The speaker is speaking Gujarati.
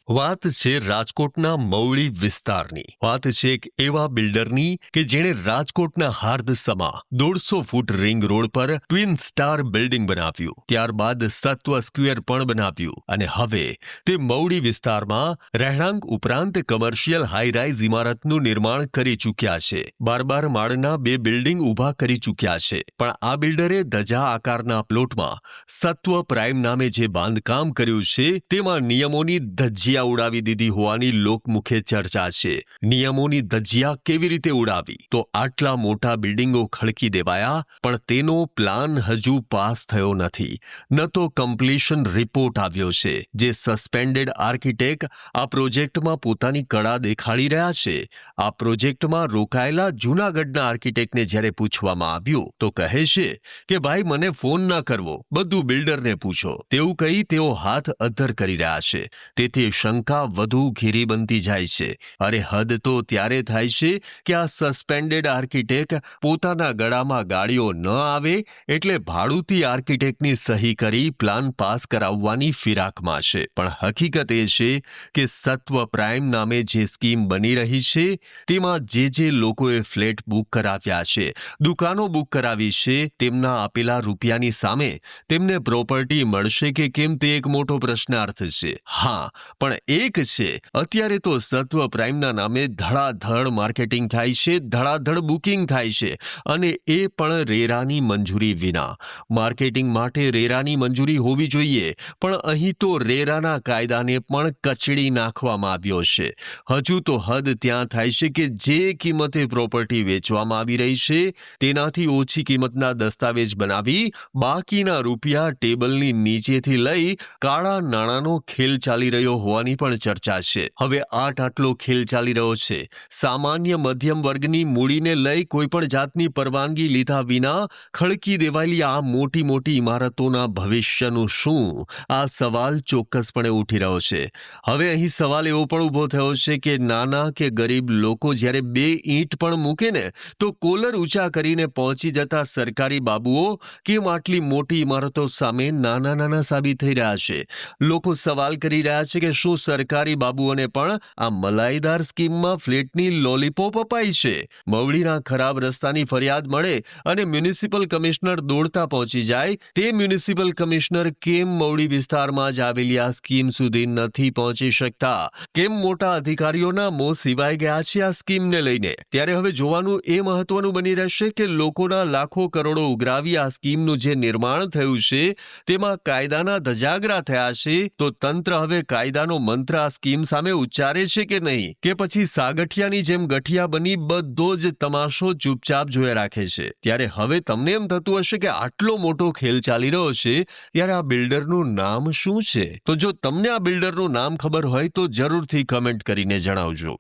વાત છે રાજકોટના મવડી વિસ્તારની. વાત છે એક એવા બિલ્ડરની કે જેણે રાજકોટના હાર્દસમાં 150 ફૂટ રિંગ રોડ પર ટ્વિન સ્ટાર બિલ્ડિંગ બનાવ્યું, ત્યારબાદ સત્વ સ્ક્વેર પણ બનાવ્યું અને હવે તે મવડી વિસ્તારમાં રહેણાંક ઉપરાંત કમર્શિયલ હાઈ-રાઇઝ ઇમારતનું નિર્માણ કરી ચૂક્યા છે. 12 માળના 2 બિલ્ડિંગ ઊભા કરી ચૂક્યા છે. પણ આ બિલ્ડરે ધજા આકારના પ્લોટમાં સત્વ પ્રાઇમ નામે જે બાંધકામ કર્યું છે તેમાં નિયમોની ધજ્જિયા ઉડાવી દીધી હોવાની લોકમુખે ચર્ચા છે. નિયમોની ધજ્જિયા કેવી રીતે ઉડાવી? તો આટલા મોટા બિલ્ડિંગો ખડકી દેવાયા, પણ તેનો પ્લાન હજુ પાસ થયો નથી. ન તો કમ્પ્લીશન રિપોર્ટ આવ્યો છે. જે સસ્પેન્ડેડ આર્કિટેક્ટ આ પ્રોજેક્ટમાં પોતાની કળા દેખાડી રહ્યા છે. આ પ્રોજેક્ટમાં રોકાયેલા જૂનાગઢના આર્કિટેક્ટને જ્યારે પૂછવામાં આવ્યું તો કહે છે કે ભાઈ, મને ફોન ના કરવો, બધું બિલ્ડરને પૂછો. તેવું કહી તેઓ હાથ અદ્ધર કરી રહ્યા છે. તેથી શંકા વધુ ઘેરી બનતી જાય છે. અરે હદ તો ત્યારે થાય છે કે આ સસ્પેન્ડેડ આર્કિટેક્ટ પોતાના ગળામાં ગાળીઓ ન આવે એટલે ભાડુતી આર્કિટેક્ટની સહી કરી પ્લાન પાસ કરાવવાની ફિરાકમાં છે. પણ હકીકત એ છે કે સત્વ પ્રાઇમ નામે જે સ્કીમ બની રહી છે તેમાં જે લોકોએ ફ્લેટ બુક કરાવ્યા છે, દુકાનો બુક કરાવી છે, તેમના આપેલા રૂપિયાની સામે તેમને પ્રોપર્ટી મળશે કે કેમ તે એક મોટો પ્રશ્નાર્થ છે. હા, પણ એક છે, અત્યારે તો સત્વ પ્રાઇમના નામે ધડાધડ માર્કેટિંગ થાય છે, ધડાધડ બુકિંગ થાય છે, અને એ પણ રેરાની મંજૂરી વિના. માર્કેટિંગ માટે રેરાની મંજૂરી હોવી જોઈએ, પણ અહીં તો રેરાના કાયદાને પણ કચડી નાખવામાં આવ્યો છે. હજુ તો હદ ત્યાં થાય છે કે જે કિંમતે પ્રોપર્ટી વેચવામાં આવી રહી છે તેનાથી ઓછી કિંમતના દસ્તાવેજ બનાવી બાકીના રૂપિયા ટેબલની નીચેથી લઈ કાળા નાણાંનો ખેલ ચાલી રહ્યો હોવાની પણ ચર્ચા છે. હવે આટલો ખેલ ચાલી રહ્યો છે. સામાન્ય મધ્યમ વર્ગની મૂડીને લઈ કોઈ પણ જાતની પરવાનગી લીધા વિના ખડકી દેવાયેલી આ મોટી ઇમારતોના ભવિષ્યનું શું? આ સવાલ ચોક્કસપણે ઉઠી રહ્યો છે. હવે અહીં સવાલ એવો પણ ઊભો થયો છે કે નાના કે ગરીબ લોકો જ્યારે 2 ઈંટ પણ મૂકે ને તો કોલર ઊંચા કરીને પહોંચી જતા સરકારી બાબુઓ કેમ આટલી મોટી ઇમારતો સામે નાના સાબિત થઈ રહ્યા છે? લોકો સવાલ કરી રહ્યા છે કે શું સરકારી બાબુઓને પણ આ મલાઈદાર સ્કીમમાં ફ્લેટની લોલીપોપ અપાઈ છે? મવડીના ખરાબ રસ્તાની ફરિયાદ મળે અને મ્યુનિસિપલ કમિશનર દોડતા પહોંચી જાય, તે મ્યુનિસિપલ કમિશનર કેમ મવડી વિસ્તારમાં જ આવેલી આ સ્કીમ સુધી નથી પહોંચી શકતા? કેમ મોટા અધિકારીઓના મોં સિવાય ગયા છે આ સ્કીમને લઈને? ત્યારે હવે જોવાનું એ મહત્વનું બની રહેશે કે લોકોના લાખો કરોડો ઉઘરાવી આ સ્કીમનું જે નિર્માણ થયું છે તેમાં કાયદાના ધજાગરા થયા છે, તો તંત્ર હવે કાયદાનો મંત્ર આ સ્કીમ સામે ઉચ્ચારે છે કે નહીં, કે પછી સાગઠિયાની જેમ ગઠિયા બની બધો જ તમાશો ચૂપચાપ જોયા રાખે છે? ત્યારે હવે તમને એમ થતું હશે કે આટલો મોટો ખેલ ચાલી રહ્યો છે, ત્યારે આ બિલ્ડરનું નામ શું છે? તો જો તમને આ બિલ્ડરનું નામ ખબર હોય તો જરૂરથી કમેન્ટ કરીને જણાવજો.